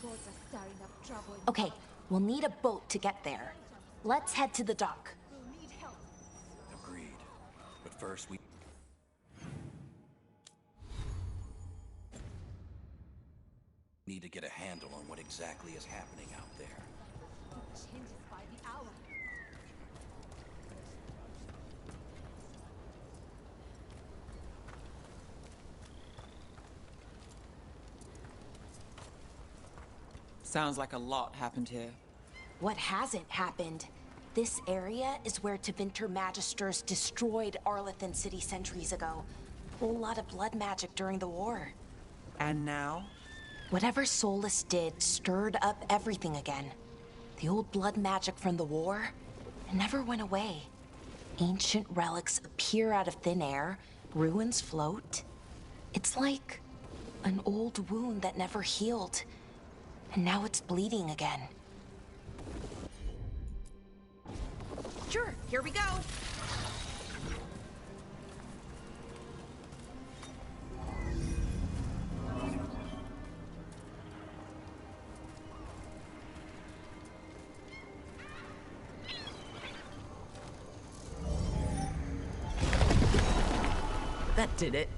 gods are stirring up trouble in Okay, we'll need a boat to get there. Let's head to the dock. We'll need help. Agreed. But first we need to get a handle on what exactly is happening out there. It changes by the hour. Sounds like a lot happened here. What hasn't happened? This area is where Tevinter Magisters destroyed Arlethan City centuries ago. Whole lot of blood magic during the war. And now? Whatever Solus did stirred up everything again. The old blood magic from the war, it never went away. Ancient relics appear out of thin air, ruins float. It's like an old wound that never healed, and now it's bleeding again. Sure, here we go. That did it.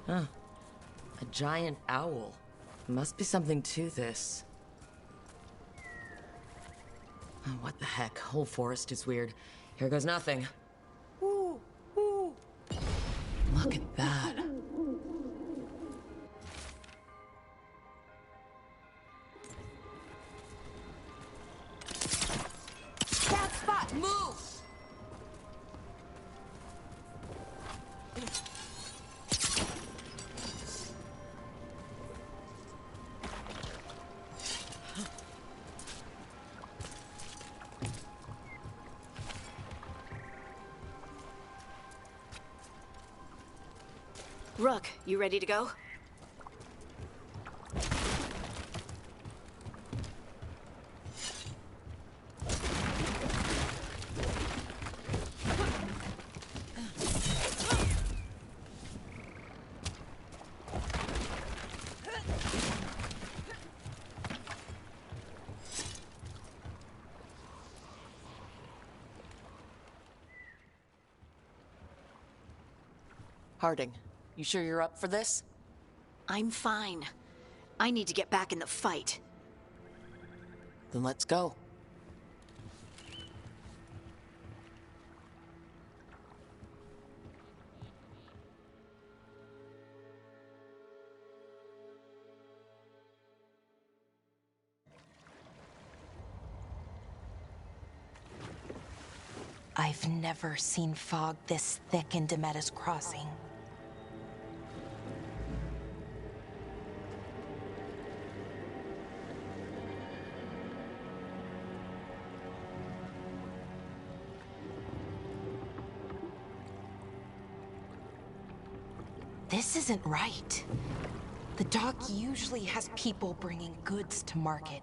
Huh. A giant owl. Must be something to this. Oh, what the heck? Whole forest is weird. Here goes nothing. Ooh, ooh. Look at that. Bad spot, move! Rook, you ready to go? Harding, you sure you're up for this? I'm fine. I need to get back in the fight. Then let's go. I've never seen fog this thick in Demetta's Crossing. This isn't right. The dock usually has people bringing goods to market,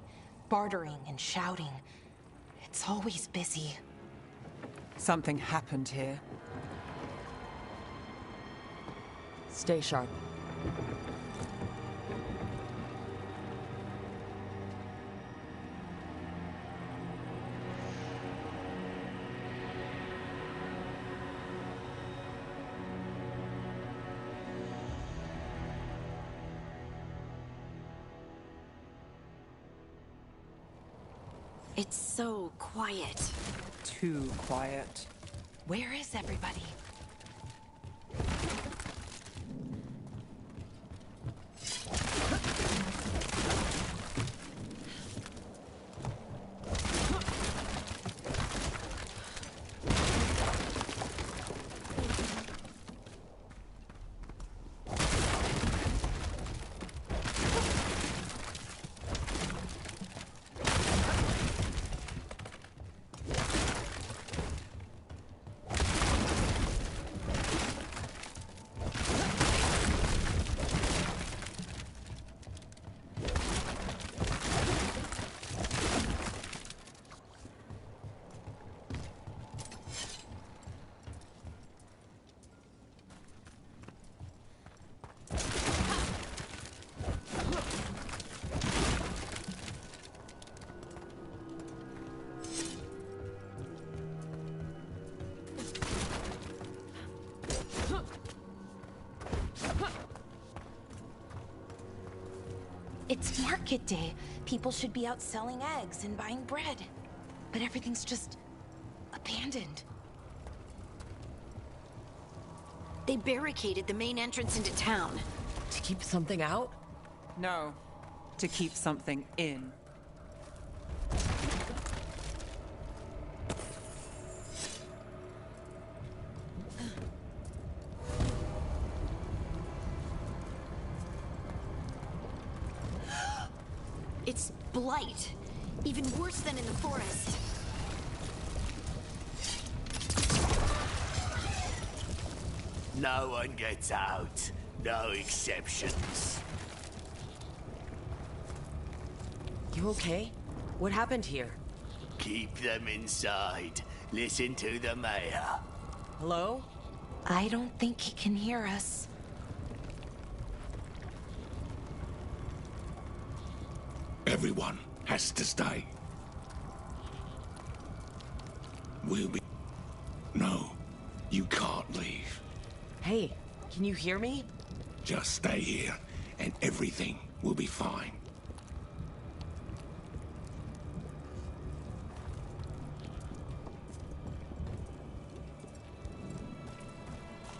bartering and shouting. It's always busy. Something happened here. Stay sharp. It's so quiet. Too quiet. Where is everybody? It's market day. People should be out selling eggs and buying bread. But everything's just abandoned. They barricaded the main entrance into town. To keep something out? No, to keep something in. It's blight. Even worse than in the forest. No one gets out. No exceptions. You okay? What happened here? Keep them inside. Listen to the mayor. Hello? I don't think he can hear us. Everyone has to stay. We'll be... No, you can't leave. Hey, can you hear me? Just stay here, and everything will be fine.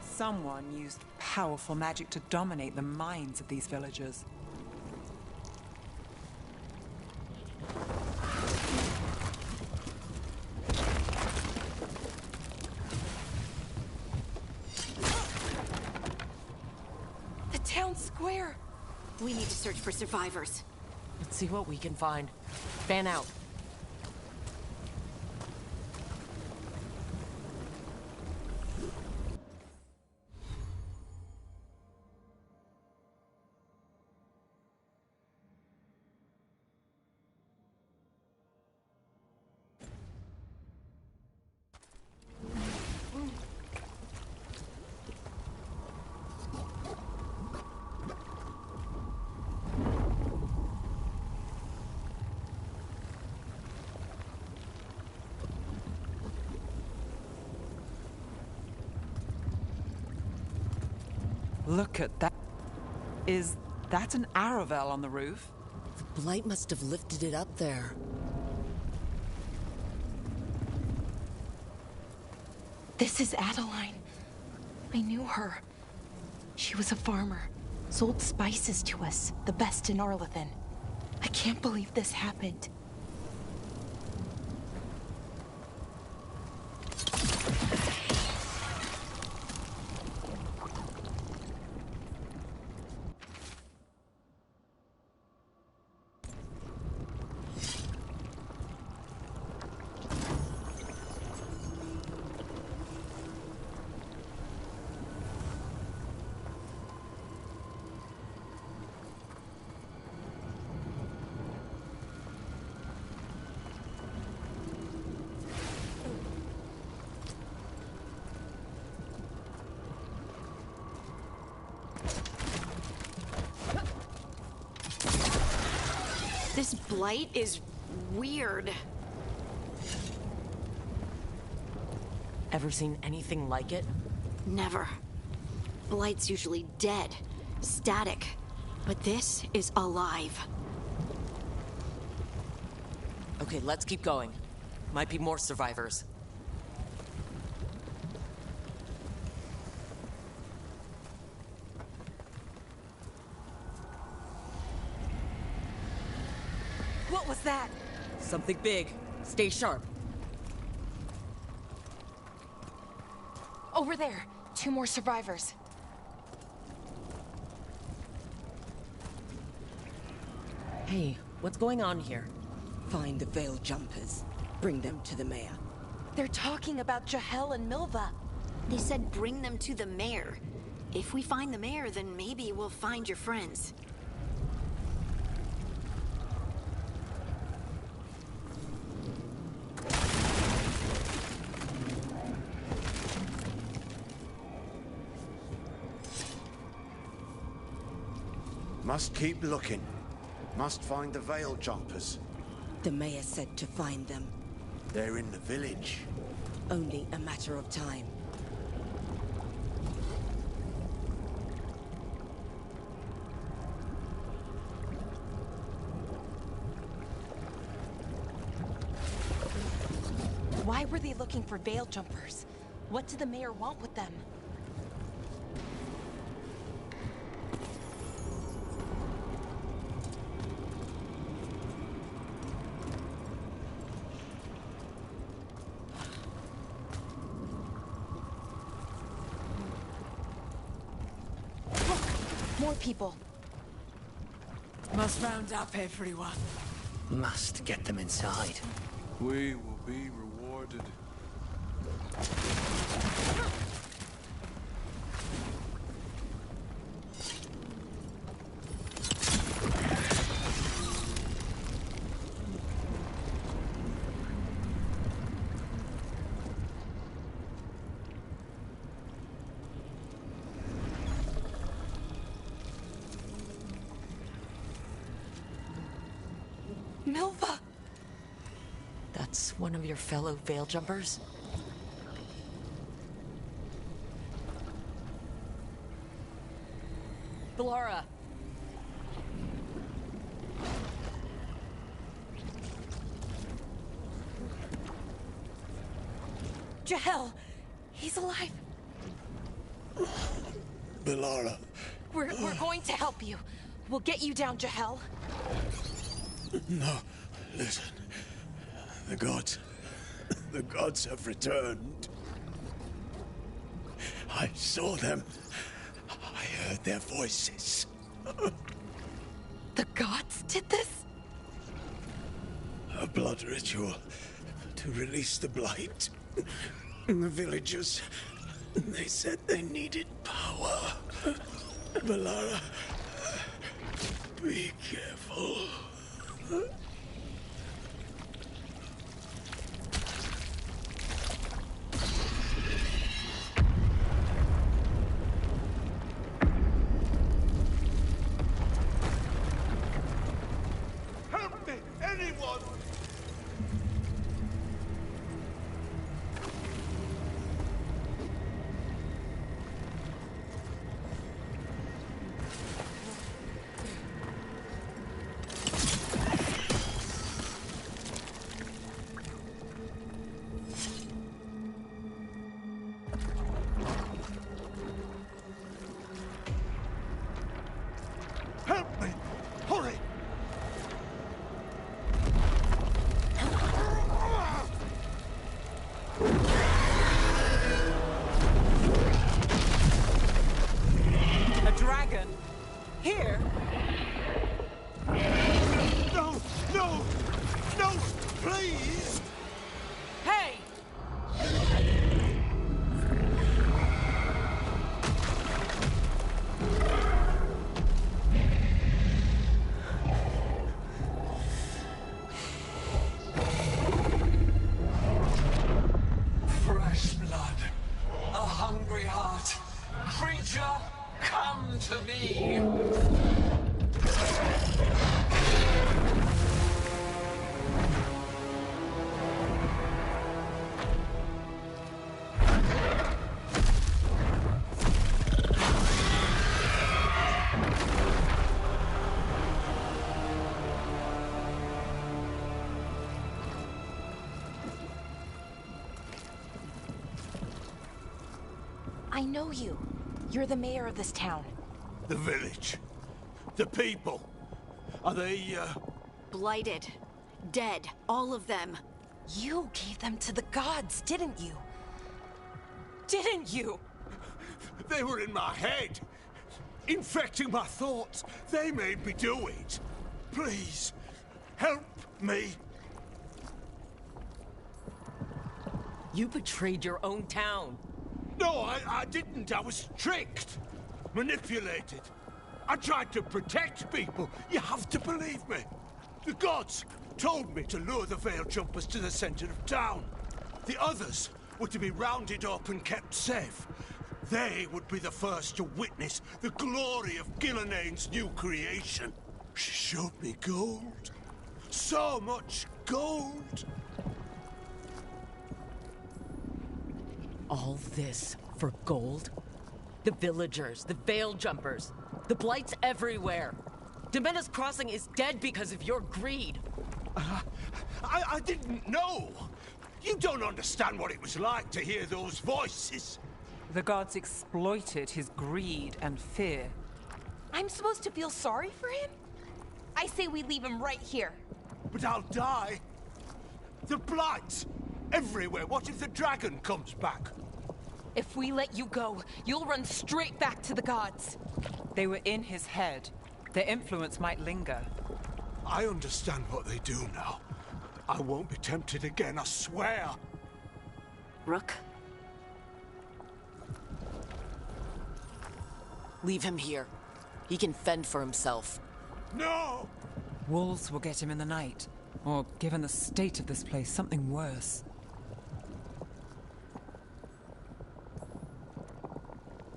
Someone used powerful magic to dominate the minds of these villagers. The town square! We need to search for survivors. Let's see what we can find. Fan out. Look at that. Is that an Aravel on the roof? The blight must have lifted it up there. This is Adeline. I knew her. She was a farmer, sold spices to us, the best in Arlethan. I can't believe this happened. This blight is weird. Ever seen anything like it? Never. Blight's usually dead, static. But this is alive. Okay, let's keep going. Might be more survivors. What was that? Something big. Stay sharp. Over there. 2 more survivors. Hey, what's going on here? Find the veil jumpers. Bring them to the mayor. They're talking about Jahel and Milva. They said bring them to the mayor. If we find the mayor, then maybe we'll find your friends. Must keep looking. Must find the veil jumpers. The mayor said to find them. They're in the village. Only a matter of time. Why were they looking for veil jumpers? What did the mayor want with them? More people. Must round up everyone. Must get them inside. We will be rewarded. Milva! That's one of your fellow veil jumpers? Blara! Jahel! He's alive! Belara. We're going to help you. We'll get you down, Jahel. No, listen. The gods have returned. I saw them. I heard their voices. The gods did this? A blood ritual to release the blight. The villagers, they said they needed power. Belara, be careful. Help me! Anyone! Help me! Hurry! A dragon? Here? No! No! No! Please! Hey! Fresh blood, a hungry heart. Creature, come to me. I know you. You're the mayor of this town. The village. The people. Are they, Blighted. Dead. All of them. You gave them to the gods, didn't you? Didn't you? They were in my head. Infecting my thoughts. They made me do it. Please, help me. You betrayed your own town. No, I didn't. I was tricked. Manipulated. I tried to protect people. You have to believe me. The gods told me to lure the Veil Jumpers to the center of town. The others were to be rounded up and kept safe. They would be the first to witness the glory of Gillenane's new creation. She showed me gold. So much gold. All this for gold? The villagers, the Veil Jumpers, the blights everywhere. Demena's Crossing is dead because of your greed. I didn't know. You don't understand what it was like to hear those voices. The gods exploited his greed and fear. I'm supposed to feel sorry for him? I say we leave him right here. But I'll die. The blights everywhere. What if the dragon comes back? If we let you go, you'll run straight back to the gods. They were in his head. Their influence might linger. I understand what they do now. I won't be tempted again, I swear. Rook? Leave him here. He can fend for himself. No! Wolves will get him in the night. Or, given the state of this place, something worse.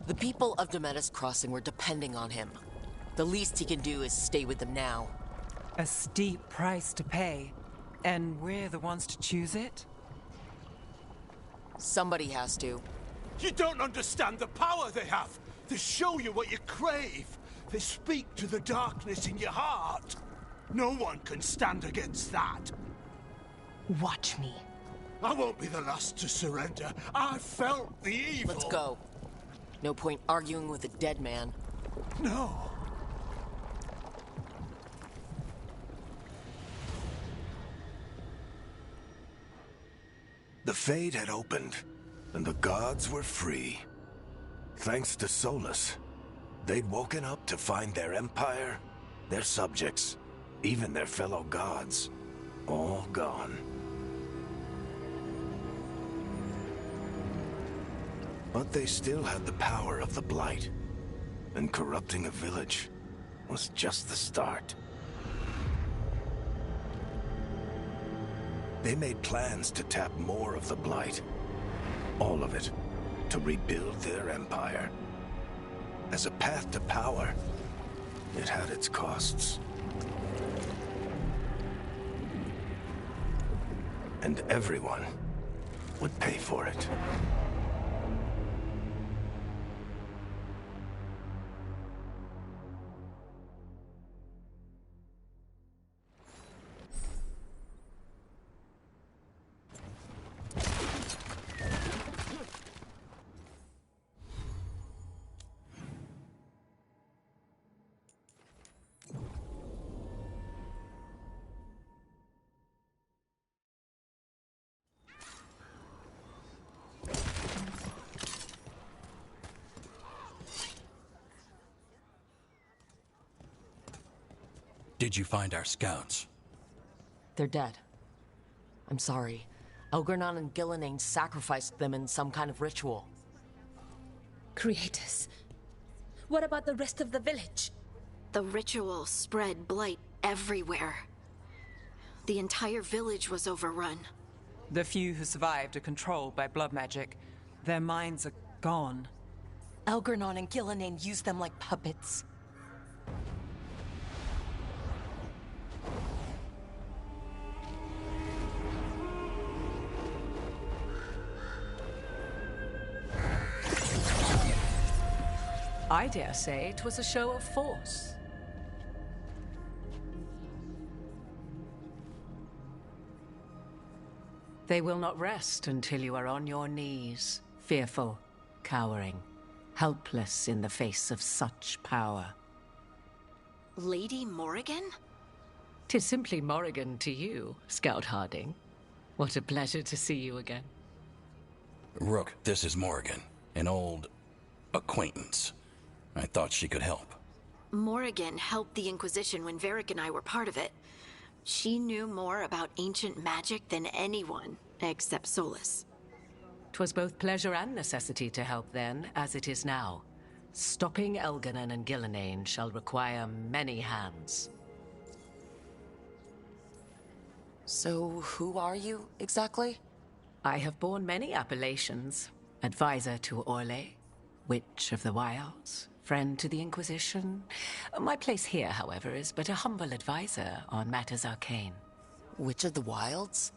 The people of Demena's Crossing were depending on him. The least he can do is stay with them now. A steep price to pay. And we're the ones to choose it? Somebody has to. You don't understand the power they have. They show you what you crave. They speak to the darkness in your heart. No one can stand against that. Watch me. I won't be the last to surrender. I felt the evil. Let's go. No point arguing with a dead man. No. The Fade had opened, and the gods were free. Thanks to Solus, they'd woken up to find their empire, their subjects, even their fellow gods, all gone. But they still had the power of the Blight, and corrupting a village was just the start. They made plans to tap more of the Blight. All of it, to rebuild their empire. As a path to power, it had its costs. And everyone would pay for it. Did you find our scouts? They're dead. I'm sorry. Elgernon and Gillenane sacrificed them in some kind of ritual. Creators. What about the rest of the village? The ritual spread blight everywhere. The entire village was overrun. The few who survived are controlled by blood magic. Their minds are gone. Elgernon and Gillenane used them like puppets. I dare say it was a show of force. They will not rest until you are on your knees, fearful. cowering, helpless in the face of such power. Lady Morrigan? 'Tis simply Morrigan to you, Scout Harding. What a pleasure to see you again. Rook, this is Morrigan, an old acquaintance. I thought she could help. Morrigan helped the Inquisition when Varric and I were part of it. She knew more about ancient magic than anyone, except Solus. 'Twas both pleasure and necessity to help then, as it is now. Stopping Elganon and Gillenane shall require many hands. So, who are you, exactly? I have borne many appellations. Advisor to Orlais, Witch of the Wilds, friend to the Inquisition. My place here, however, is but a humble advisor on matters arcane. Witch of the Wilds?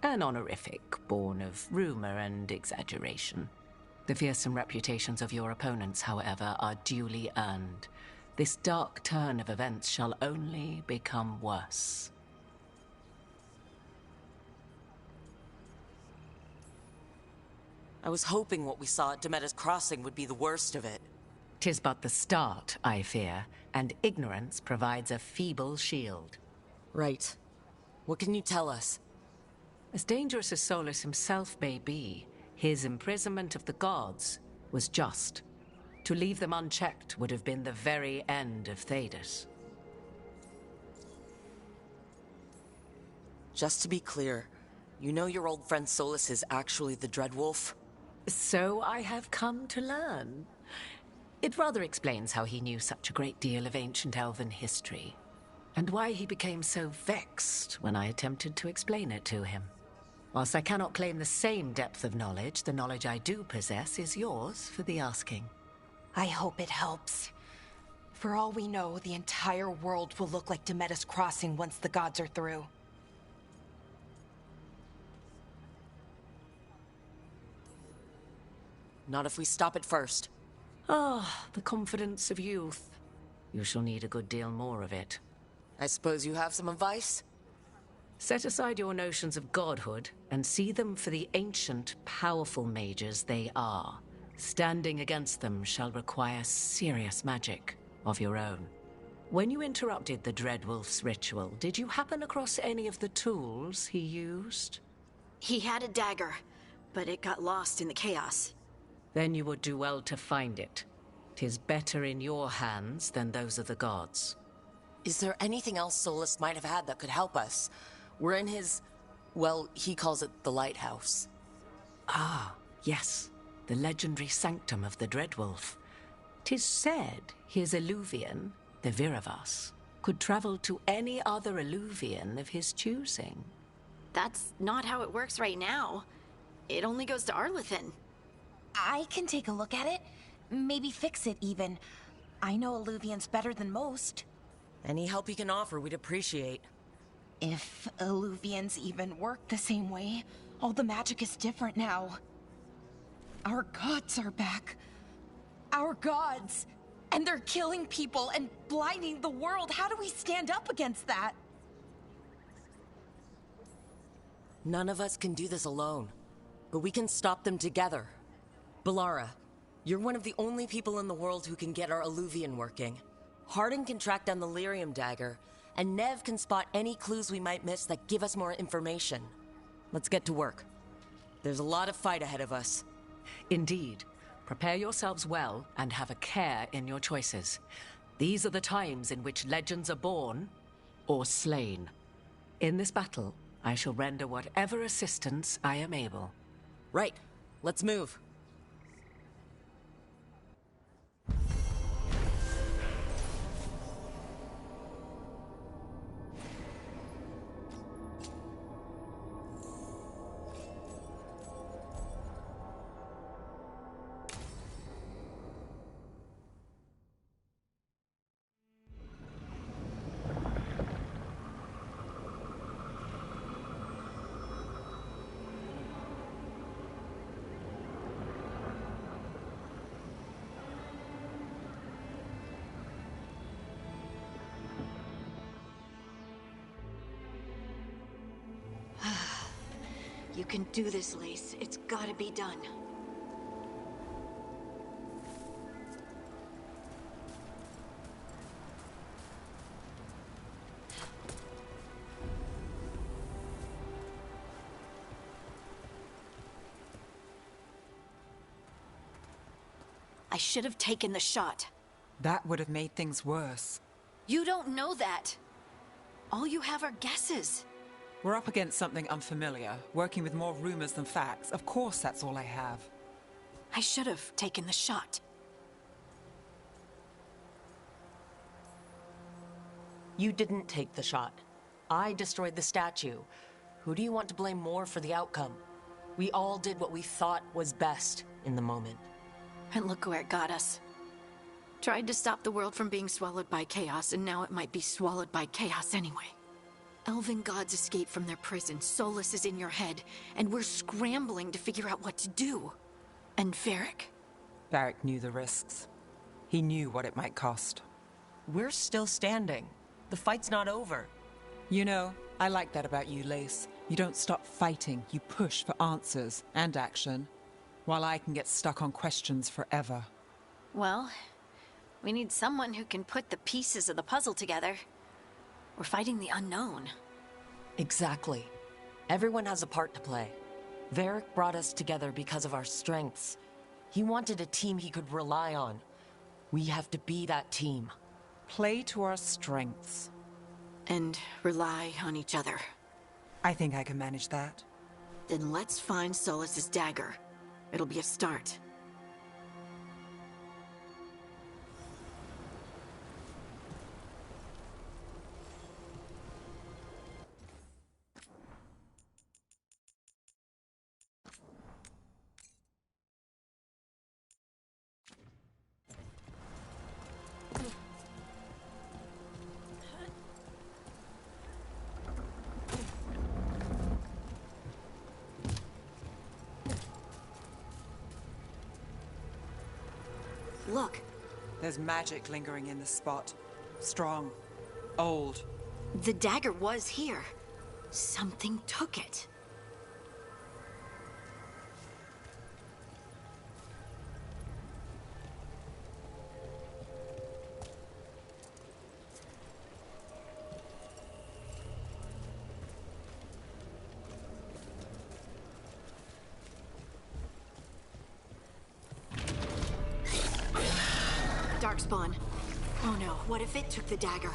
An honorific born of rumor and exaggeration. The fearsome reputations of your opponents, however, are duly earned. This dark turn of events shall only become worse. I was hoping what we saw at Demeter's Crossing would be the worst of it. 'Tis but the start, I fear, and ignorance provides a feeble shield. Right. What can you tell us? As dangerous as Solus himself may be, his imprisonment of the gods was just. To leave them unchecked would have been the very end of Thedas. Just to be clear, you know your old friend Solus is actually the Dreadwolf? So I have come to learn. It rather explains how he knew such a great deal of ancient elven history, and why he became so vexed when I attempted to explain it to him. Whilst I cannot claim the same depth of knowledge, the knowledge I do possess is yours for the asking. I hope it helps. For all we know, the entire world will look like Demeter's Crossing once the gods are through. Not if we stop it first. Ah, the confidence of youth. You shall need a good deal more of it. I suppose you have some advice? Set aside your notions of godhood and see them for the ancient, powerful mages they are. Standing against them shall require serious magic of your own. When you interrupted the Dreadwolf's ritual, did you happen across any of the tools he used? He had a dagger, but it got lost in the chaos. Then you would do well to find it. 'Tis better in your hands than those of the gods. Is there anything else Solus might have had that could help us? We're in his... well, he calls it the lighthouse. Ah, yes. The legendary sanctum of the Dreadwolf. 'Tis said his Illuvian, the Viravas, could travel to any other Illuvian of his choosing. That's not how it works right now. It only goes to Arlethan. I can take a look at it. Maybe fix it, even. I know Illuvians better than most. Any help you can offer, we'd appreciate. If Illuvians even work the same way, all the magic is different now. Our gods are back. Our gods! And they're killing people and blinding the world. How do we stand up against that? None of us can do this alone, but we can stop them together. Balara, you're one of the only people in the world who can get our Illuvian working. Harding can track down the Lyrium dagger, and Nev can spot any clues we might miss that give us more information. Let's get to work. There's a lot of fight ahead of us. Indeed. Prepare yourselves well and have a care in your choices. These are the times in which legends are born or slain. In this battle, I shall render whatever assistance I am able. Right. Let's move. You can do this, Lace. It's gotta be done. I should have taken the shot. That would have made things worse. You don't know that. All you have are guesses. We're up against something unfamiliar, working with more rumors than facts. Of course that's all I have. I should have taken the shot. You didn't take the shot. I destroyed the statue. Who do you want to blame more for the outcome? We all did what we thought was best in the moment. And look where it got us. Tried to stop the world from being swallowed by chaos, and now it might be swallowed by chaos anyway. Elven gods escaped from their prison, Solus is in your head, and we're scrambling to figure out what to do. And Varric? Varric knew the risks. He knew what it might cost. We're still standing. The fight's not over. You know, I like that about you, Lace. You don't stop fighting, you push for answers and action, while I can get stuck on questions forever. Well, we need someone who can put the pieces of the puzzle together. We're fighting the unknown. Exactly. Everyone has a part to play. Varric brought us together because of our strengths. He wanted a team he could rely on. We have to be that team. Play to our strengths. And rely on each other. I think I can manage that. Then let's find Solus's dagger. It'll be a start. Look. There's magic lingering in this spot. Strong. Old. The dagger was here. Something took it. Darkspawn. Oh no, what if it took the dagger?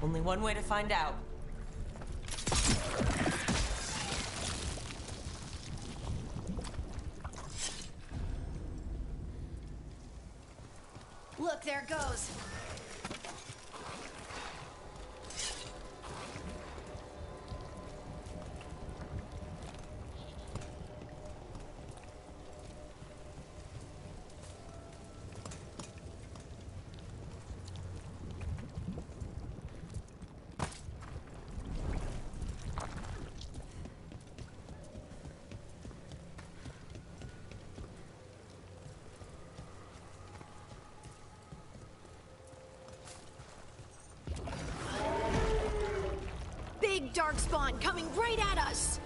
Only one way to find out. Look, there it goes. Big Darkspawn coming right at us!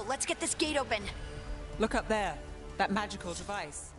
Let's get this gate open. Look up there. That magical device.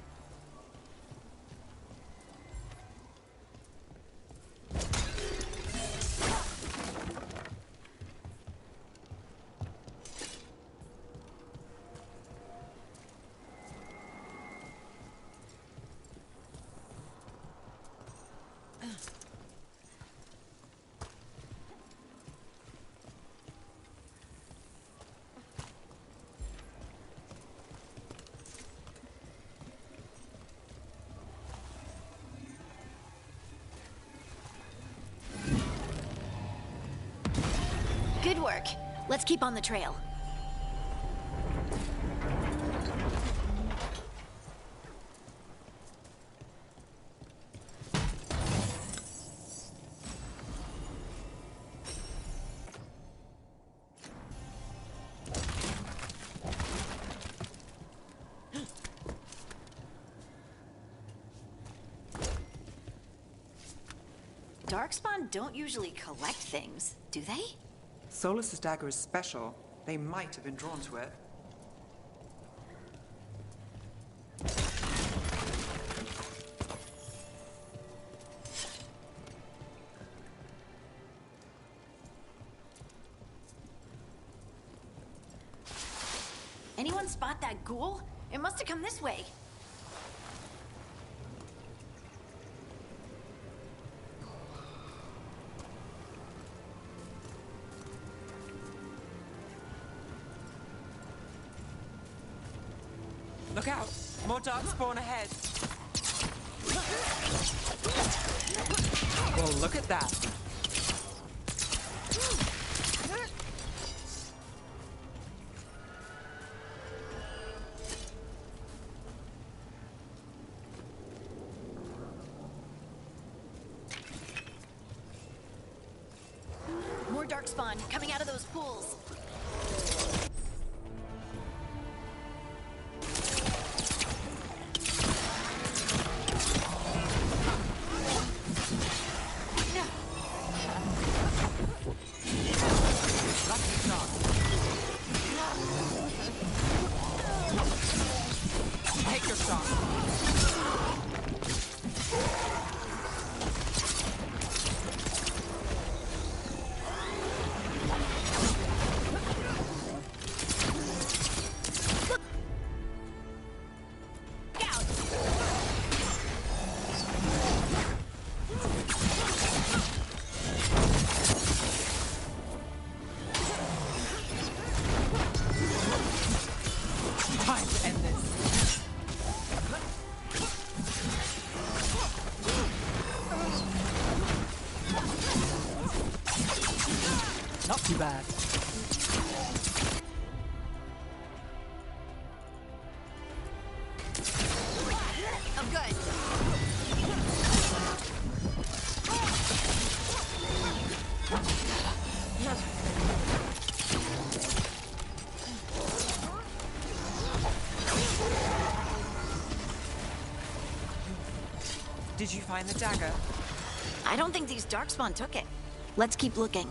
Good work. Let's keep on the trail. Darkspawn don't usually collect things, do they? Solus's dagger is special. They might have been drawn to it. Anyone spot that ghoul? It must have come this way. Look out! More darkspawn ahead! Well, look at that! More darkspawn coming out of those pools. Take your shot. Time to end this. Not too bad. I'm good. Did you find the dagger? I don't think these darkspawn took it. Let's keep looking.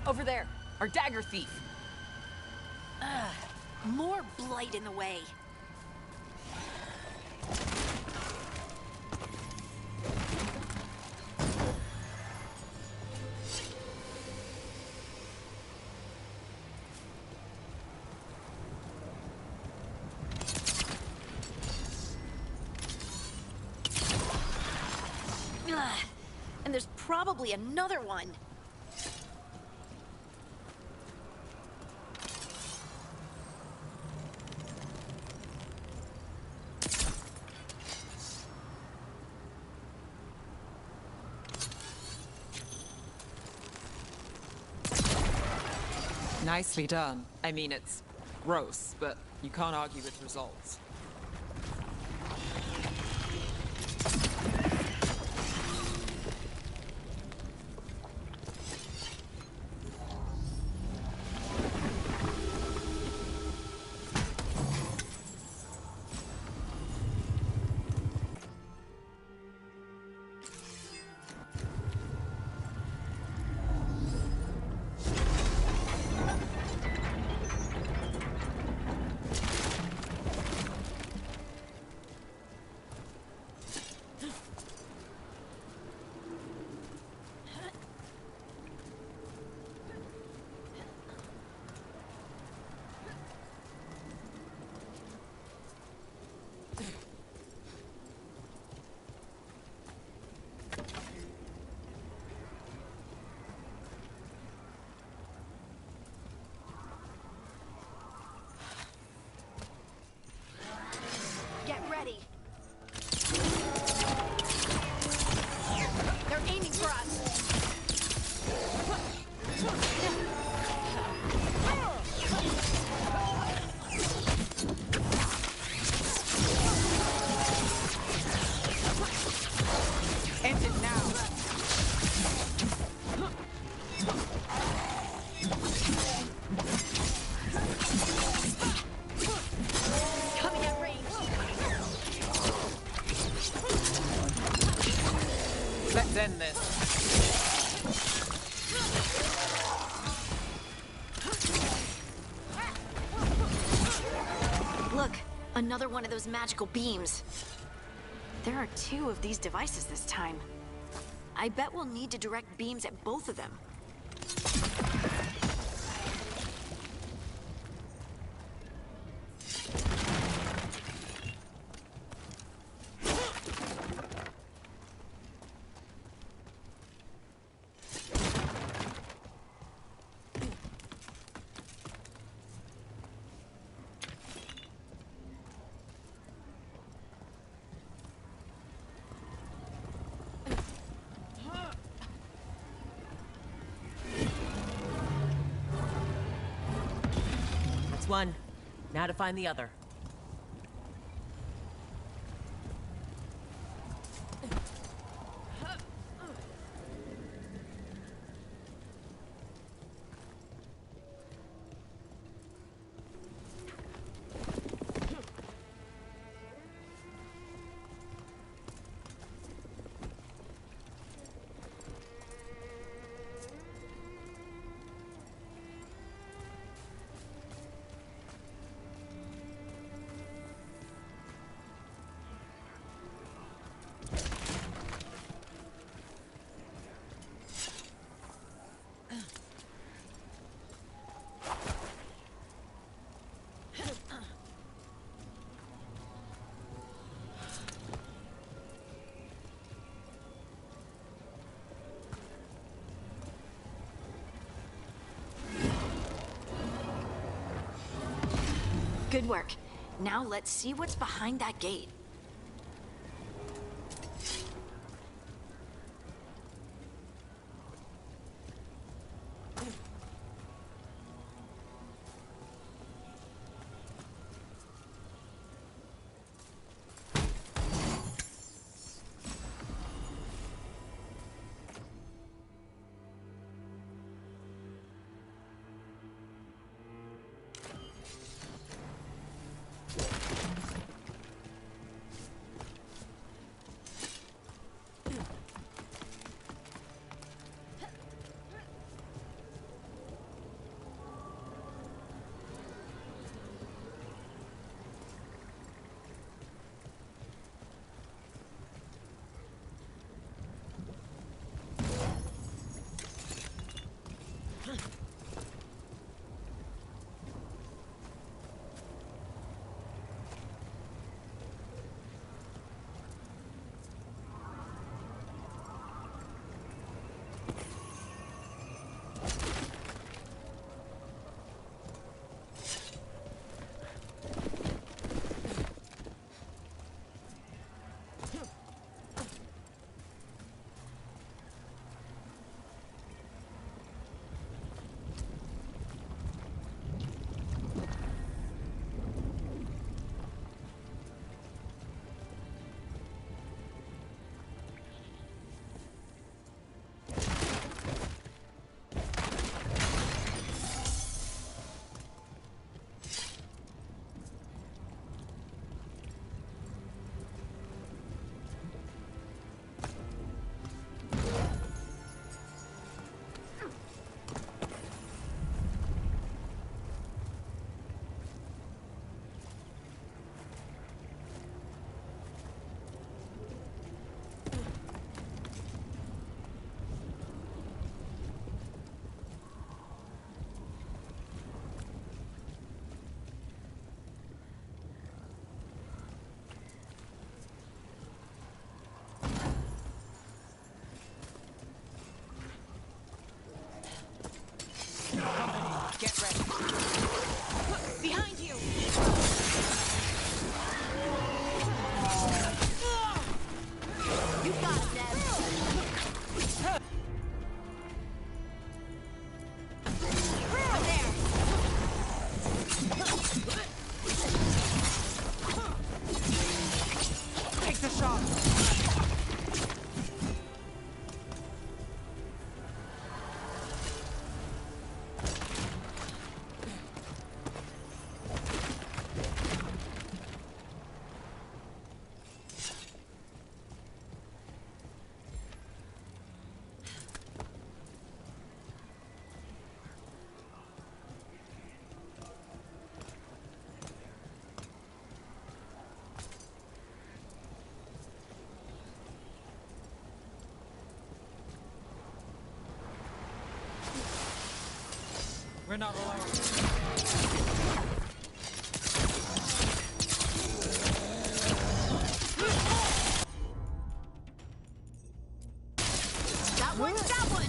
Over there, our dagger thief. More blight in the way. And there's probably another one. Nicely done. I mean, it's gross, but you can't argue with results. Get ready. They're aiming for us. End it now. Coming at range. Let's end this. Look, another one of those magical beams. There are 2 of these devices this time. I bet we'll need to direct beams at both of them. That's one. Now to find the other. Good work. Now let's see what's behind that gate. We're not alone. That one, that one!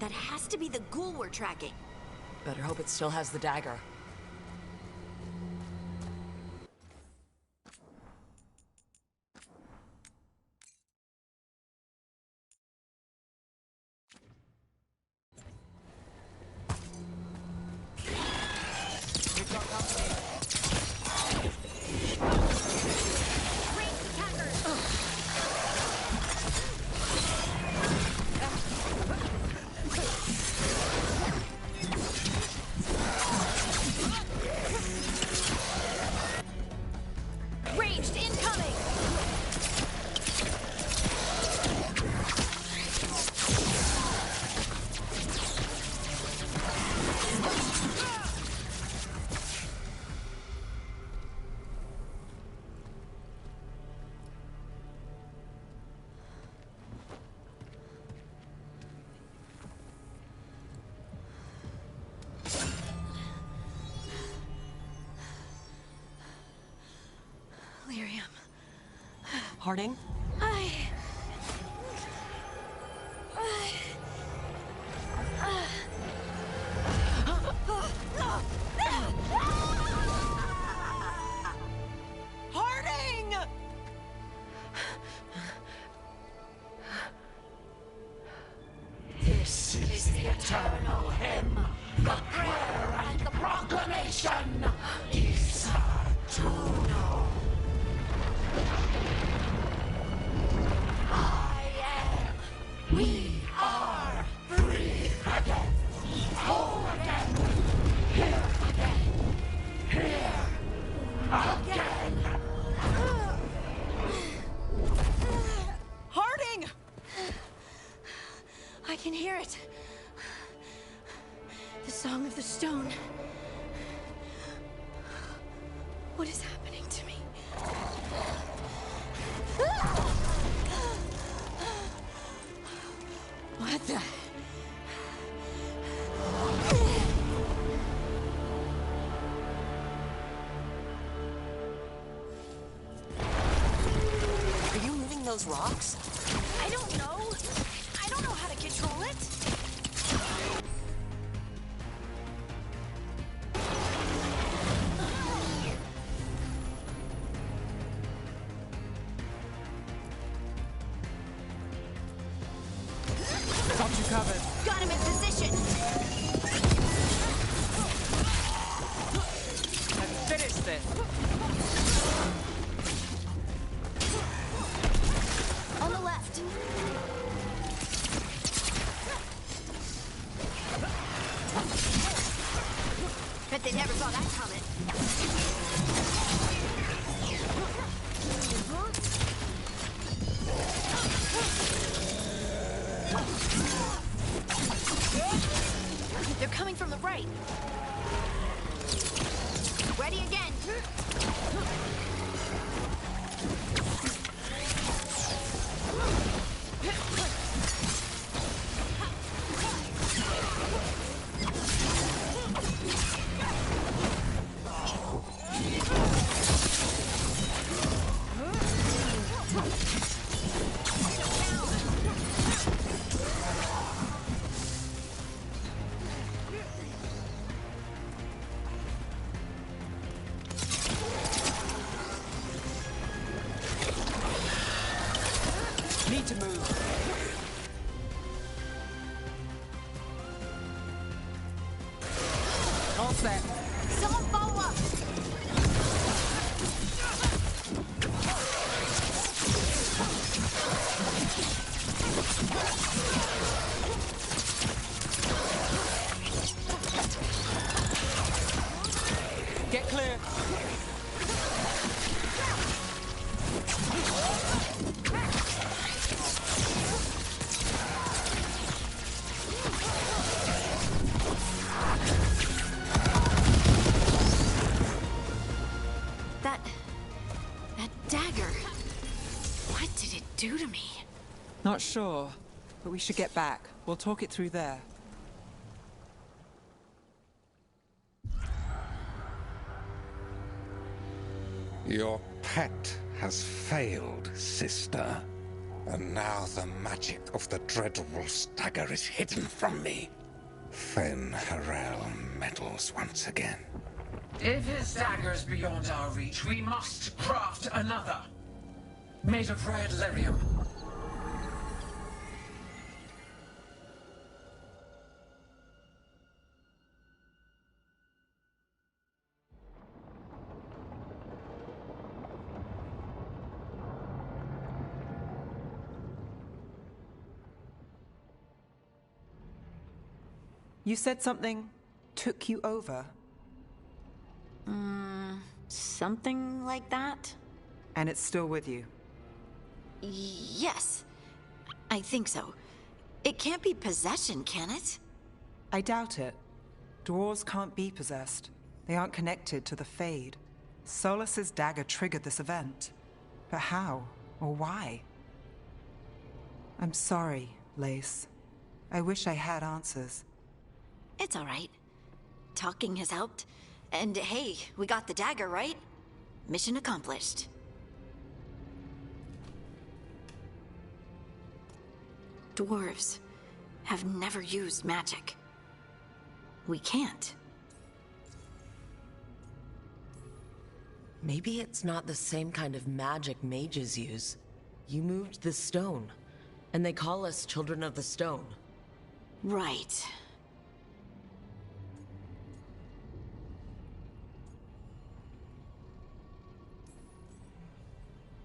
That has to be the ghoul we're tracking. Better hope it still has the dagger. Ranged incoming! Lyrium. Harding? Harding! This is the eternal hymn, the prayer and the proclamation. Isa Tuno. I am. We are free again. Whole again. Here again. Here again. Harding! I can hear it. The Song of the Stone. What is happening to me? What the? Are you moving those rocks? I don't know. I don't know how to control it. Got you covered. Got him in position. Let's finish this. On the left. Bet they never saw that coming. right. Ready again. Need to move. All set. Someone follow up. Get clear. That dagger. What did it do to me? Not sure, but we should get back. We'll talk it through there. Your pet has failed, sister. And now the magic of the dreadful stagger is hidden from me. Fen Harel meddles once again. If his dagger's beyond our reach, we must craft another. Made of red lyrium. You said something took you over. Something like that? And it's still with you. Yes. I think so. It can't be possession, can it? I doubt it. Dwarves can't be possessed. They aren't connected to the Fade. Solus's dagger triggered this event. But how? Or why? I'm sorry, Lace. I wish I had answers. It's all right. Talking has helped. And hey, we got the dagger, right? Mission accomplished. Dwarves have never used magic. We can't. Maybe it's not the same kind of magic mages use. You moved the stone, and they call us Children of the Stone. Right.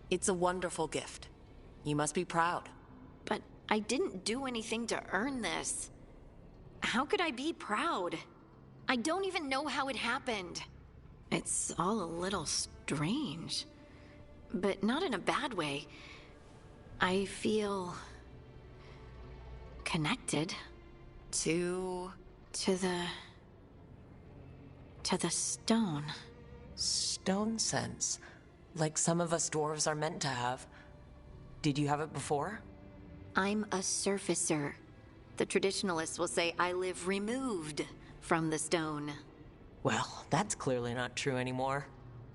It's a wonderful gift. You must be proud. But I didn't do anything to earn this. How could I be proud? I don't even know how it happened. It's all a little strange. But not in a bad way. I feel... connected. To the stone. Stone sense. Like some of us dwarves are meant to have. Did you have it before? I'm a surfacer. The traditionalists will say I live removed from the stone. Well, that's clearly not true anymore.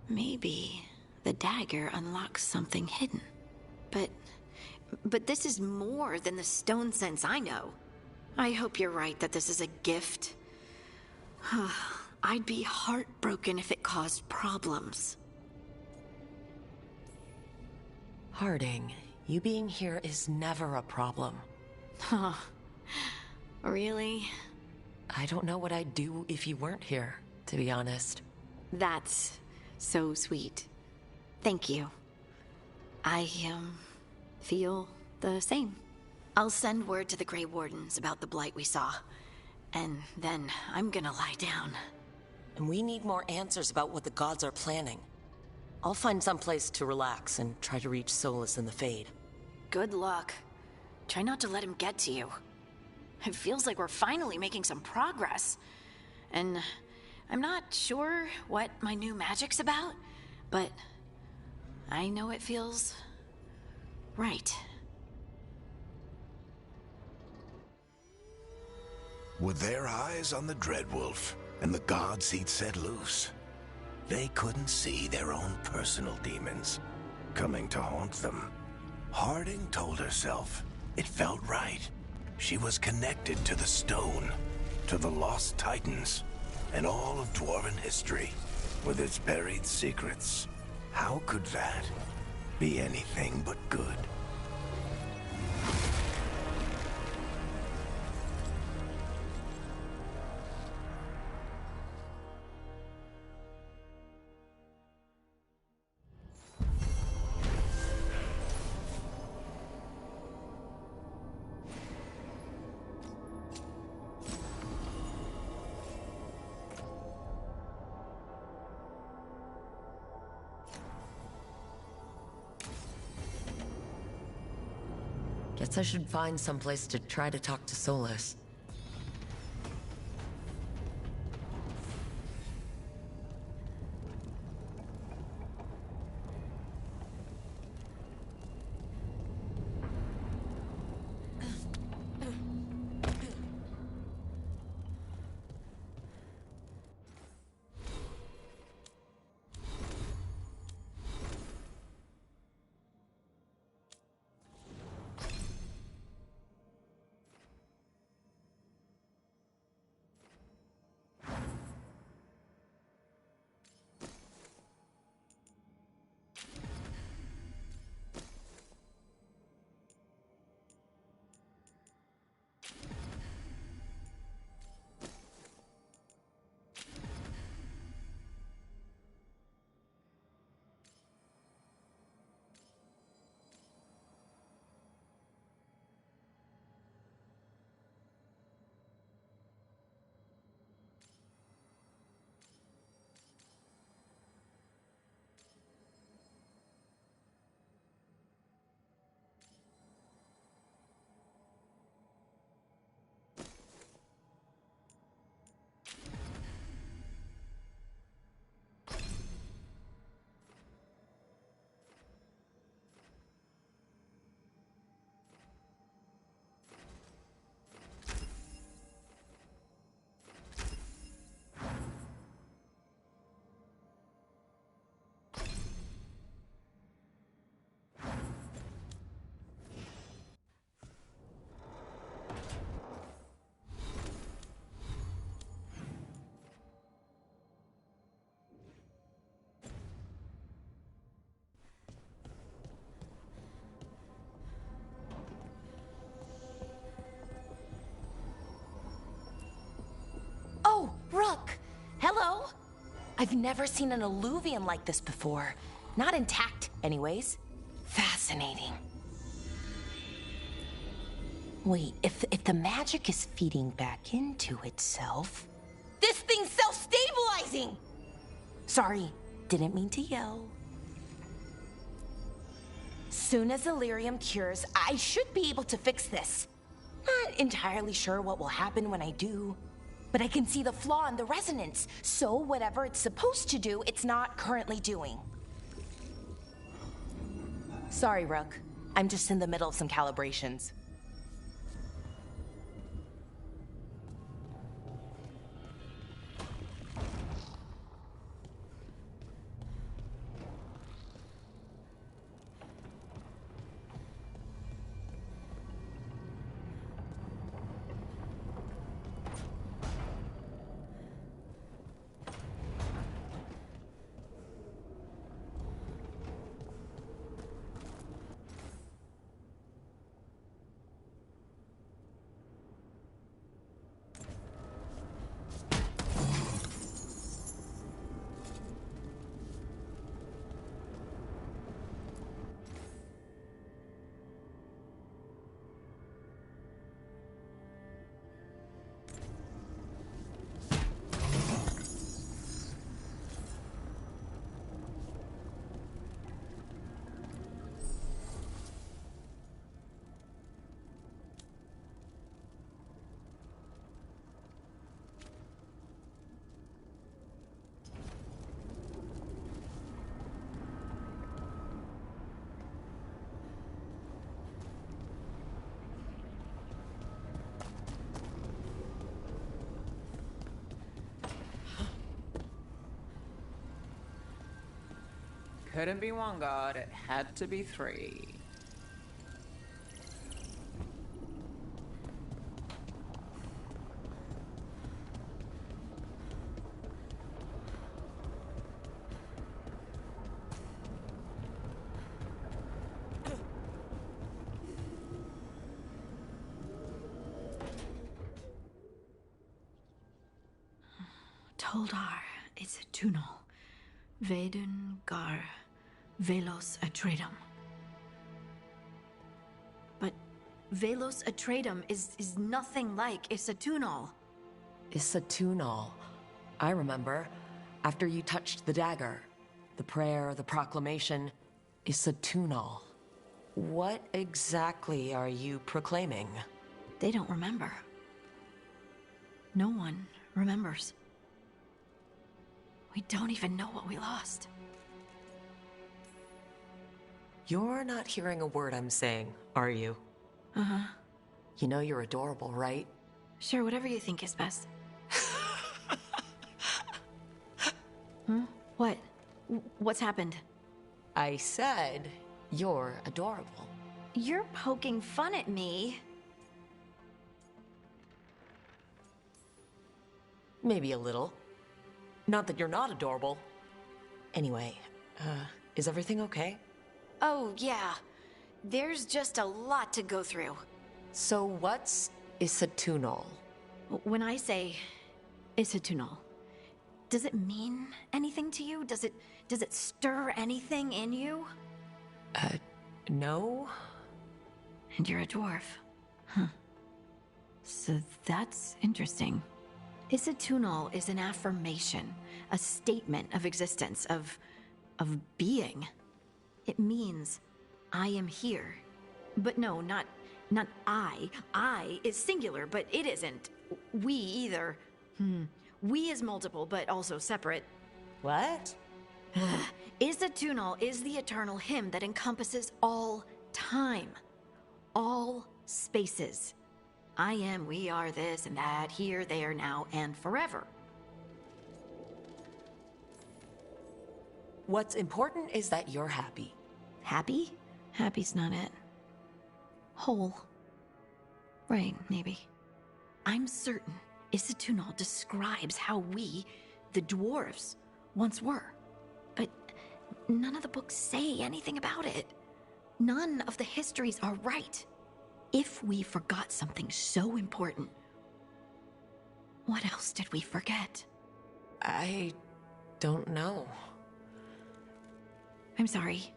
Maybe the dagger unlocks something hidden. But this is more than the stone sense I know. I hope you're right that this is a gift. I'd be heartbroken if it caused problems. Harding, you being here is never a problem. Huh. Really? I don't know what I'd do if you weren't here, to be honest. That's so sweet. Thank you. I, feel the same. I'll send word to the Grey Wardens about the blight we saw. And then I'm gonna lie down. And we need more answers about what the gods are planning. I'll find some place to relax and try to reach Solus in the Fade. Good luck. Try not to let him get to you. It feels like we're finally making some progress. and I'm not sure what my new magic's about, but I know it feels right. With their eyes on the Dreadwolf and the gods he'd set loose, they couldn't see their own personal demons coming to haunt them. Harding told herself it felt right. She was connected to the stone, to the lost titans, and all of Dwarven history, with its buried secrets. How could that be anything but good? Guess I should find someplace to try to talk to Solus. Oh, Rook! Hello! I've never seen an alluvium like this before. Not intact, anyways. Fascinating. Wait, if the magic is feeding back into itself... This thing's self-stabilizing! Sorry, didn't mean to yell. Soon as Illyrium cures, I should be able to fix this. Not entirely sure what will happen when I do. But I can see the flaw in the resonance, so whatever it's supposed to do, it's not currently doing. Sorry, Rook. I'm just in the middle of some calibrations. couldn't be one god, it had to be three. Toldar is a Tunal. Veilguard, Velos Atreidim. But Velos Atreidim is nothing like Isatunal. Isatunal. I remember. After you touched the dagger. The prayer, the proclamation. Isatunal. What exactly are you proclaiming? They don't remember. No one remembers. We don't even know what we lost. You're not hearing a word I'm saying, are you? Uh-huh. You know you're adorable, right? Sure, whatever you think is best. Huh? What? What's happened? I said you're adorable. You're poking fun at me. Maybe a little. Not that you're not adorable. Anyway, is everything okay? Oh, yeah. There's just a lot to go through. So what's Isatunal? When I say Isatunal, does it mean anything to you? Does it stir anything in you? No. And you're a dwarf. Huh. So that's interesting. Isatunal is an affirmation, a statement of existence, of being. It means, I am here. But no, not I. I is singular, but it isn't. We either. We is multiple, but also separate. What? Isatunal is the eternal hymn that encompasses all time. All spaces. I am, we are, this and that, here, there, now, and forever. What's important is that you're happy. Happy? Happy's not it. Whole. Right, maybe. I'm certain Isatunal describes how we, the dwarves, once were. But none of the books say anything about it. None of the histories are right. If we forgot something so important, what else did we forget? I don't know. I'm sorry.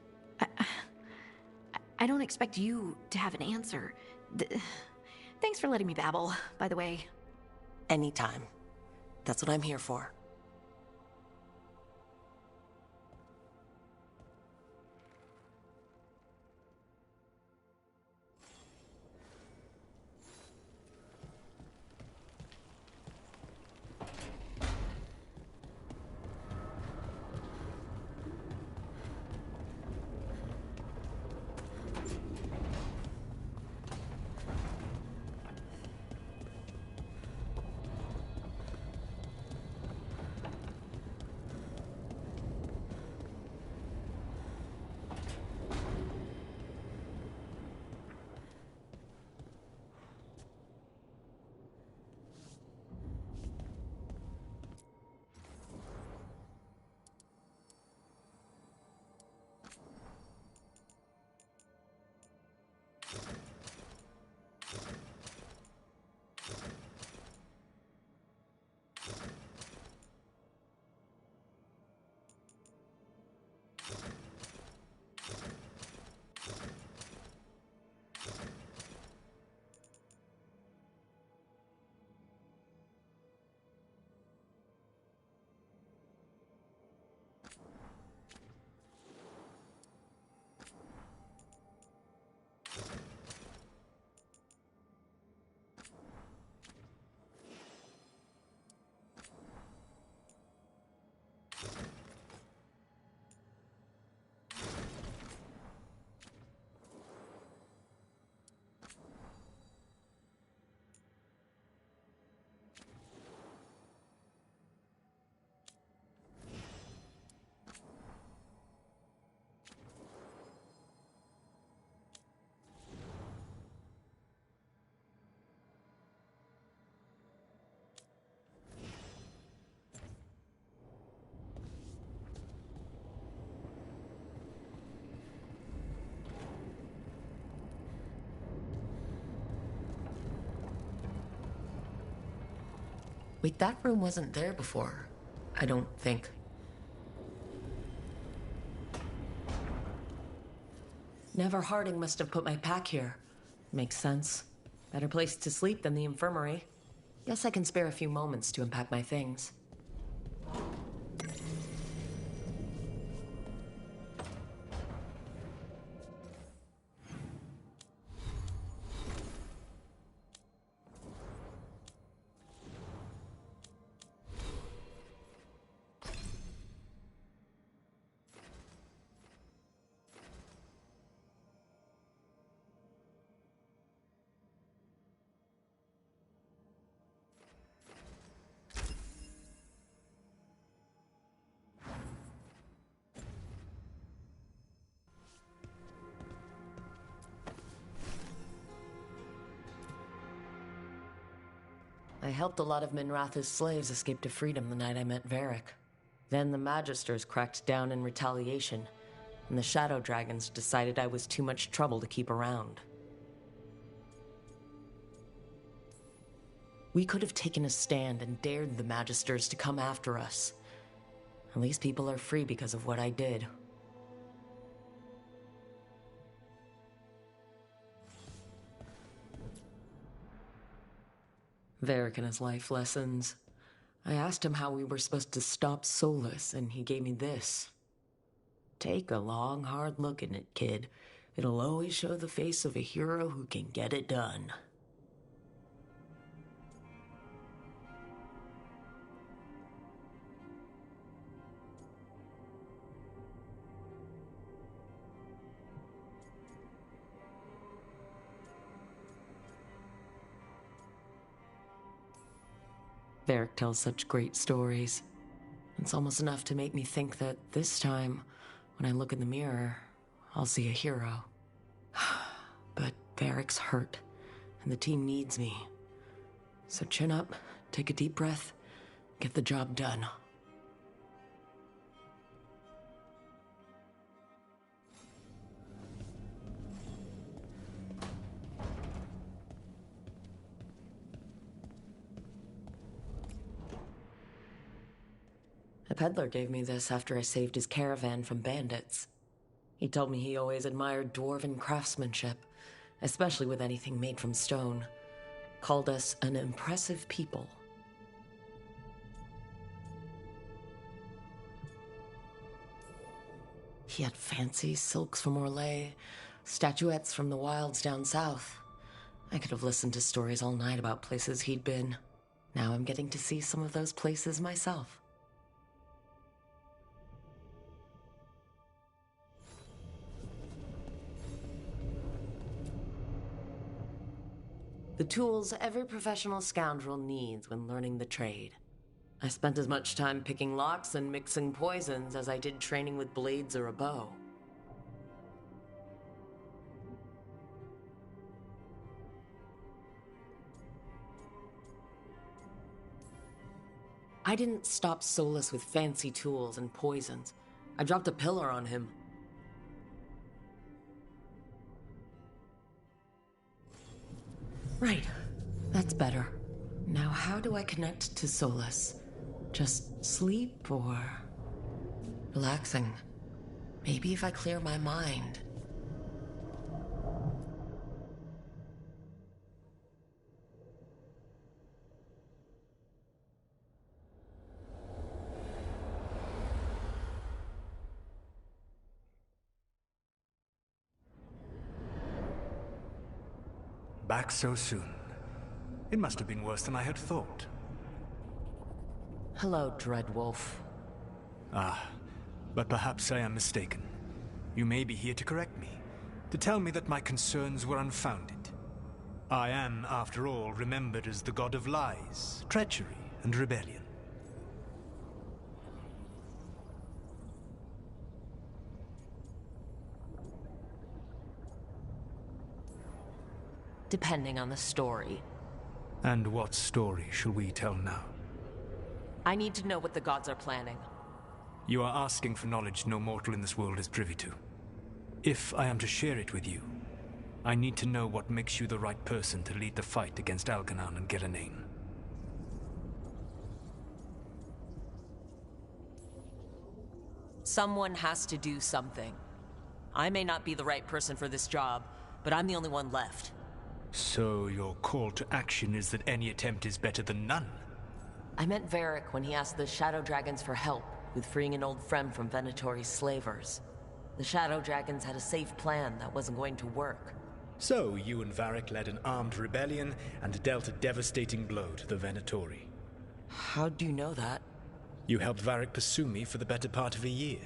I don't expect you to have an answer. Thanks for letting me babble, by the way. Anytime. That's what I'm here for. Wait, that room wasn't there before. I don't think. Never Harding must have put my pack here. Makes sense. Better place to sleep than the infirmary. Guess I can spare a few moments to unpack my things. I helped a lot of Minratha's slaves escape to freedom the night I met Varric. Then the Magisters cracked down in retaliation, and the Shadow Dragons decided I was too much trouble to keep around. We could have taken a stand and dared the Magisters to come after us. At least people are free because of what I did. Varric and his life lessons. I asked him how we were supposed to stop Solus, and he gave me this. Take a long, hard look at it, kid. It'll always show the face of a hero who can get it done. Varric tells such great stories. It's almost enough to make me think that this time, when I look in the mirror, I'll see a hero. But Varric's hurt, and the team needs me. So chin up, take a deep breath, get the job done. A peddler gave me this after I saved his caravan from bandits. He told me he always admired dwarven craftsmanship, especially with anything made from stone. Called us an impressive people. He had fancy silks from Orlais, statuettes from the wilds down south. I could have listened to stories all night about places he'd been. Now I'm getting to see some of those places myself. The tools every professional scoundrel needs when learning the trade. I spent as much time picking locks and mixing poisons as I did training with blades or a bow. I didn't stop Solus with fancy tools and poisons. I dropped a pillar on him. Right. That's better. Now how do I connect to Solus? Just sleep or... relaxing? Maybe if I clear my mind. Back so soon. It must have been worse than I had thought. Hello, Dreadwolf. Ah, but perhaps I am mistaken. You may be here to correct me, to tell me that my concerns were unfounded. I am, after all, remembered as the god of lies, treachery, and rebellion. Depending on the story. And what story shall we tell now? I need to know what the gods are planning. You are asking for knowledge no mortal in this world is privy to. If I am to share it with you, I need to know what makes you the right person to lead the fight against Algernon and Geranean. Someone has to do something. I may not be the right person for this job, but I'm the only one left. So your call to action is that any attempt is better than none? I met Varric when he asked the Shadow Dragons for help with freeing an old friend from Venatori's slavers. The Shadow Dragons had a safe plan that wasn't going to work. So you and Varric led an armed rebellion and dealt a devastating blow to the Venatori. How do you know that? You helped Varric pursue me for the better part of a year.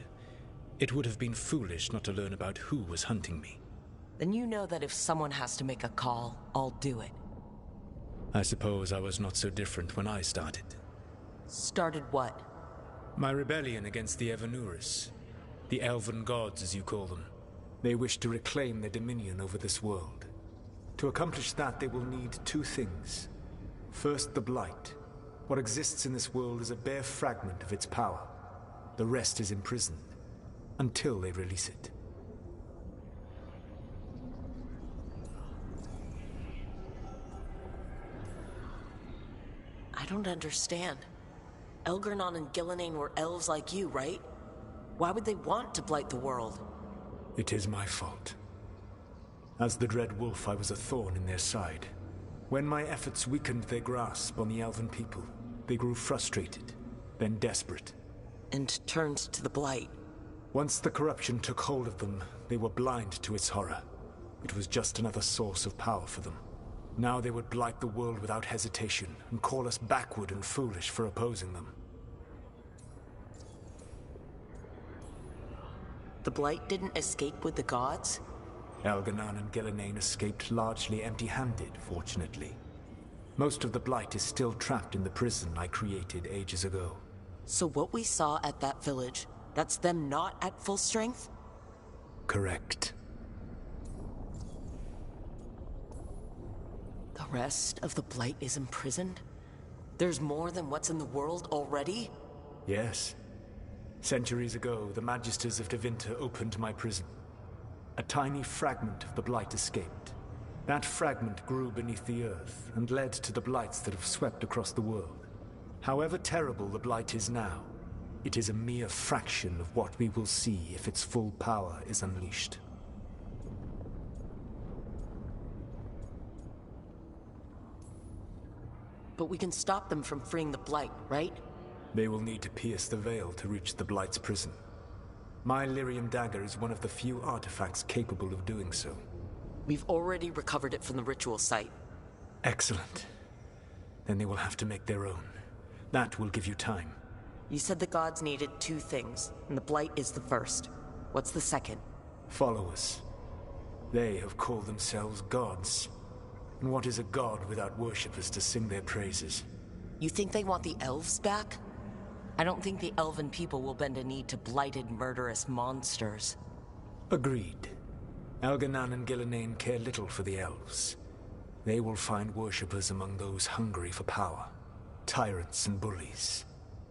It would have been foolish not to learn about who was hunting me. Then you know that if someone has to make a call, I'll do it. I suppose I was not so different when I started. Started what? My rebellion against the Evanuris. The elven gods, as you call them. They wish to reclaim their dominion over this world. To accomplish that, they will need two things. First, the Blight. What exists in this world is a bare fragment of its power. The rest is imprisoned, until they release it. I don't understand. Elgernon and Gillenane were elves like you, right? Why would they want to blight the world? It is my fault. As the Dread Wolf, I was a thorn in their side. When my efforts weakened their grasp on the elven people, they grew frustrated, then desperate. And turned to the Blight. Once the corruption took hold of them, they were blind to its horror. It was just another source of power for them. Now they would blight the world without hesitation, and call us backward and foolish for opposing them. The Blight didn't escape with the gods? Elgernon and Gillenane escaped largely empty-handed, fortunately. Most of the Blight is still trapped in the prison I created ages ago. So what we saw at that village, that's them not at full strength? Correct. The rest of the Blight is imprisoned? There's more than what's in the world already? Yes. Centuries ago, the Magisters of Tevinter opened my prison. A tiny fragment of the Blight escaped. That fragment grew beneath the earth and led to the Blights that have swept across the world. However terrible the Blight is now, it is a mere fraction of what we will see if its full power is unleashed. But we can stop them from freeing the Blight, right? They will need to pierce the veil to reach the Blight's prison. My Lyrium dagger is one of the few artifacts capable of doing so. We've already recovered it from the ritual site. Excellent. Then they will have to make their own. That will give you time. You said the gods needed two things, and the Blight is the first. What's the second? Followers. They have called themselves gods. And what is a god without worshippers to sing their praises? You think they want the elves back? I don't think the elven people will bend a knee to blighted, murderous monsters. Agreed. Elgernon and Gillenane care little for the elves. They will find worshippers among those hungry for power. Tyrants and bullies.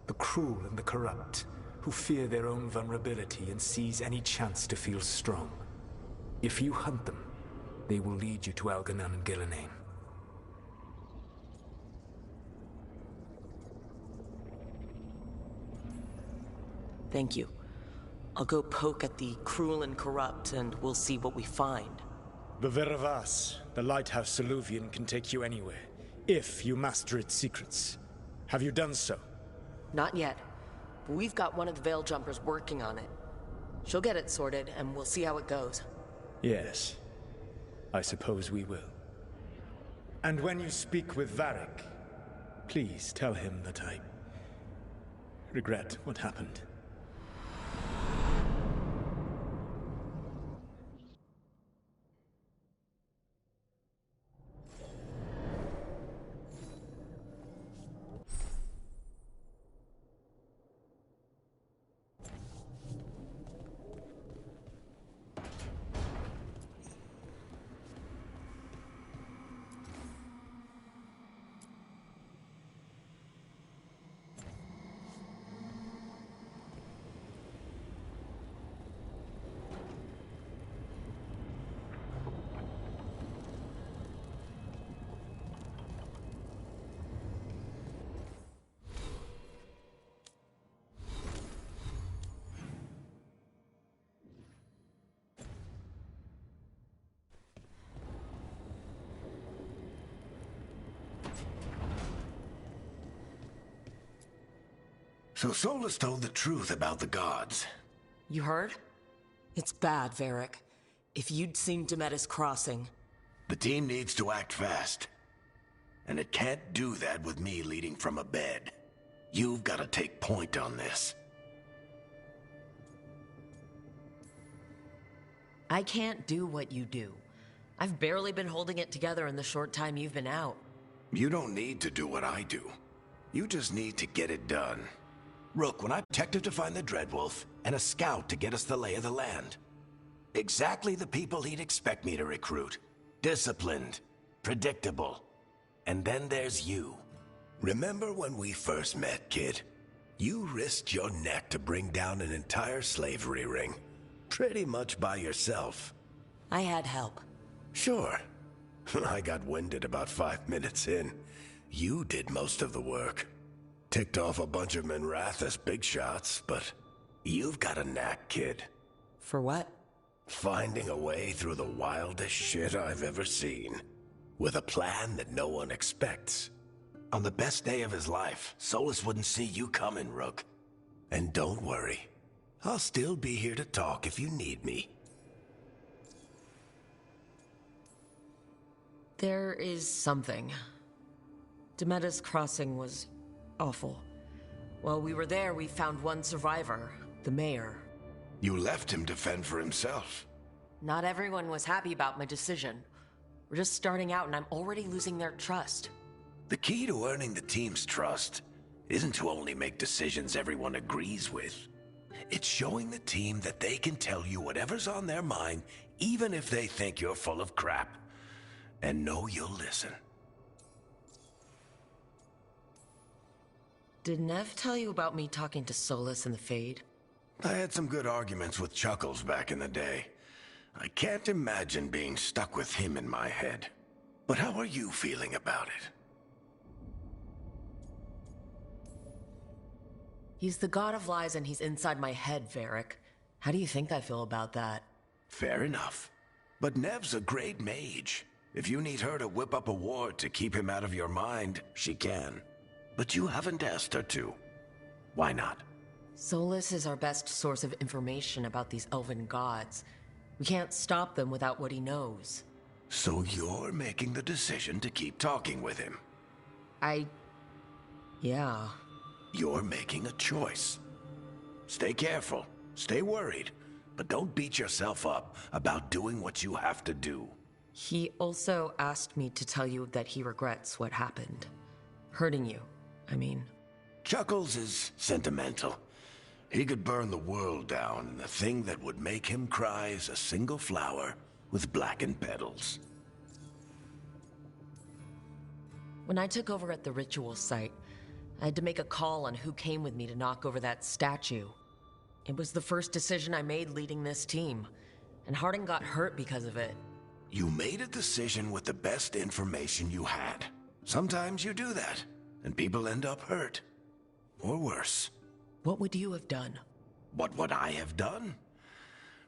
The cruel and the corrupt, who fear their own vulnerability and seize any chance to feel strong. If you hunt them, they will lead you to Elgernon and Gillenane. Thank you. I'll go poke at the cruel and corrupt, and we'll see what we find. The Veravas, the lighthouse Soluvian, can take you anywhere, if you master its secrets. Have you done so? Not yet, but we've got one of the Veil Jumpers working on it. She'll get it sorted, and we'll see how it goes. Yes. I suppose we will. And when you speak with Varric, please tell him that I regret what happened. So Solus told the truth about the gods. You heard? It's bad, Varric. If you'd seen Demetus Crossing... The team needs to act fast. And it can't do that with me leading from a bed. You've got to take point on this. I can't do what you do. I've barely been holding it together in the short time you've been out. You don't need to do what I do. You just need to get it done. Rook, when I detective to find the Dreadwolf, and a scout to get us the lay of the land. Exactly the people he'd expect me to recruit. Disciplined, predictable. And then there's you. Remember when we first met, kid? You risked your neck to bring down an entire slavery ring. Pretty much by yourself. I had help. Sure. I got winded about 5 minutes in. You did most of the work. Ticked off a bunch of Minrathous big shots, but you've got a knack, kid. For what? Finding a way through the wildest shit I've ever seen. With a plan that no one expects. On the best day of his life, Solus wouldn't see you coming, Rook. And don't worry. I'll still be here to talk if you need me. There is something. Demetus Crossing was awful. While we were there, we found one survivor, the mayor. You left him to fend for himself. Not everyone was happy about my decision. We're just starting out and I'm already losing their trust. The key to earning the team's trust isn't to only make decisions everyone agrees with. It's showing the team that they can tell you whatever's on their mind, even if they think you're full of crap. And know you'll listen. Did Nev tell you about me talking to Solus and the Fade? I had some good arguments with Chuckles back in the day. I can't imagine being stuck with him in my head. But how are you feeling about it? He's the god of lies and he's inside my head, Varric. How do you think I feel about that? Fair enough. But Nev's a great mage. If you need her to whip up a ward to keep him out of your mind, she can. But you haven't asked her to. Why not? Solus is our best source of information about these elven gods. We can't stop them without what he knows. So you're making the decision to keep talking with him? Yeah. You're making a choice. Stay careful, stay worried, but don't beat yourself up about doing what you have to do. He also asked me to tell you that he regrets what happened. Hurting you, I mean. Chuckles is sentimental. He could burn the world down, and the thing that would make him cry is a single flower with blackened petals. When I took over at the ritual site, I had to make a call on who came with me to knock over that statue. It was the first decision I made leading this team, and Harding got hurt because of it. You made a decision with the best information you had. Sometimes you do that, and people end up hurt. Or worse. What would you have done? What would I have done?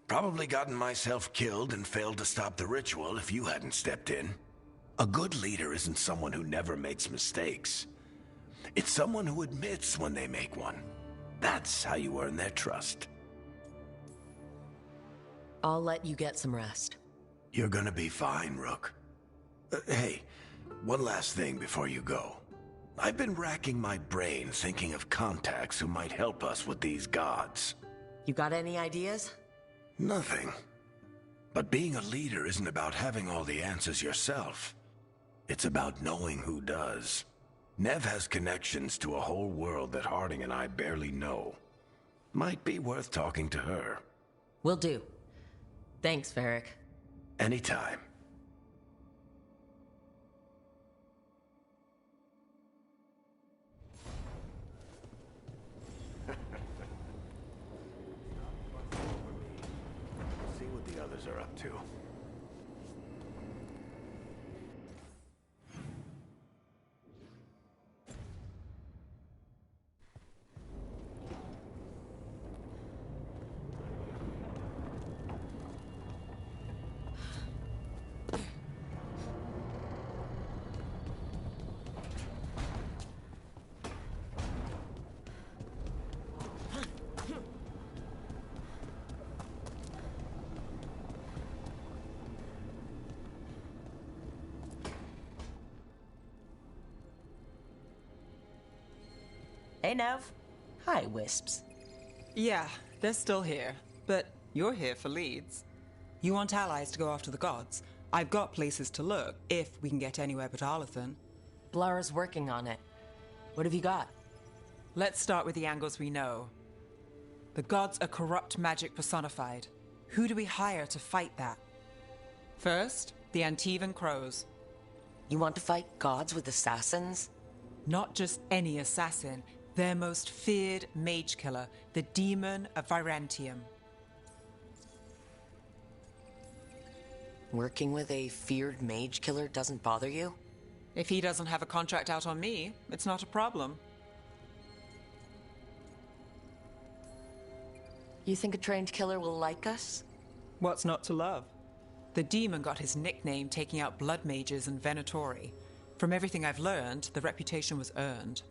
Probably gotten myself killed and failed to stop the ritual if you hadn't stepped in. A good leader isn't someone who never makes mistakes. It's someone who admits when they make one. That's how you earn their trust. I'll let you get some rest. You're gonna be fine, Rook. Hey, one last thing before you go. I've been racking my brain thinking of contacts who might help us with these gods. You got any ideas? Nothing. But being a leader isn't about having all the answers yourself. It's about knowing who does. Nev has connections to a whole world that Harding and I barely know. Might be worth talking to her. Will do. Thanks, Varric. Anytime. See what the others are up to. Hey, Nev. Hi, Wisps. Yeah, they're still here, but you're here for leads. You want allies to go after the gods? I've got places to look, if we can get anywhere but Arlathan. Blara's working on it. What have you got? Let's start with the angles we know. The gods are corrupt magic personified. Who do we hire to fight that? First, the Antivan Crows. You want to fight gods with assassins? Not just any assassin, their most feared mage killer, the Demon of Virantium. Working with a feared mage killer doesn't bother you? If he doesn't have a contract out on me, it's not a problem. You think a trained killer will like us? What's not to love? The demon got his nickname taking out blood mages and Venatori. From everything I've learned, the reputation was earned.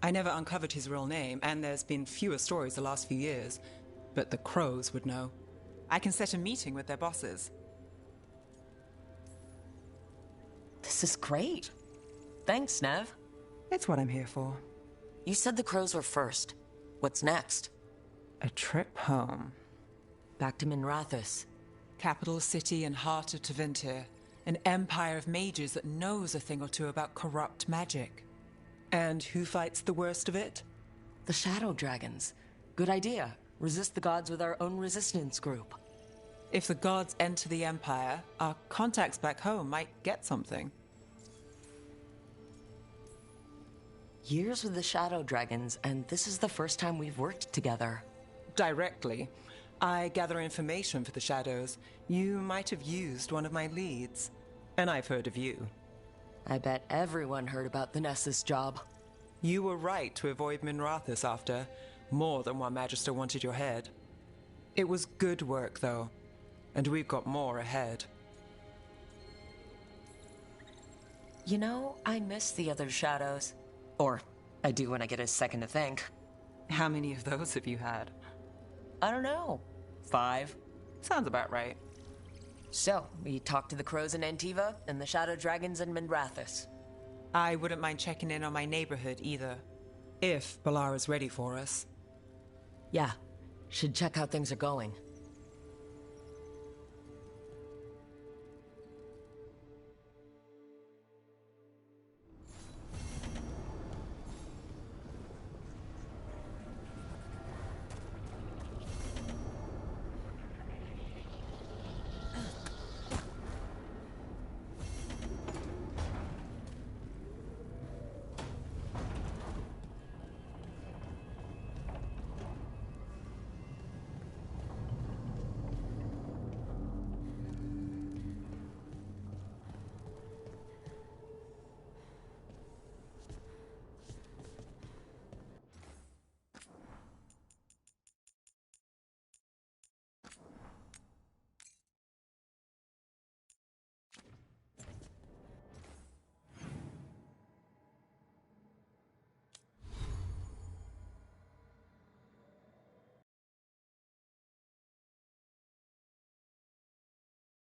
I never uncovered his real name, and there's been fewer stories the last few years, but the Crows would know. I can set a meeting with their bosses. This is great. Thanks, Nev. It's what I'm here for. You said the Crows were first. What's next? A trip home. Back to Minrathous. Capital city and heart of Tevinter. An empire of mages that knows a thing or two about corrupt magic. And who fights the worst of it? The Shadow Dragons. Good idea. Resist the gods with our own resistance group. If the gods enter the empire, our contacts back home might get something. Years with the Shadow Dragons, and this is the first time we've worked together. Directly. I gather information for the Shadows. You might have used one of my leads. And I've heard of you. I bet everyone heard about the Nessus job. You were right to avoid Minrathous after. More than one Magister wanted your head. It was good work, though. And we've got more ahead. You know, I miss the other Shadows. Or, I do when I get a second to think. How many of those have you had? I don't know. 5. Sounds about right. So, we talked to the Crows in Antiva, and the Shadow Dragons in Minrathous. I wouldn't mind checking in on my neighborhood, either. If Balara's ready for us. Yeah. Should check how things are going.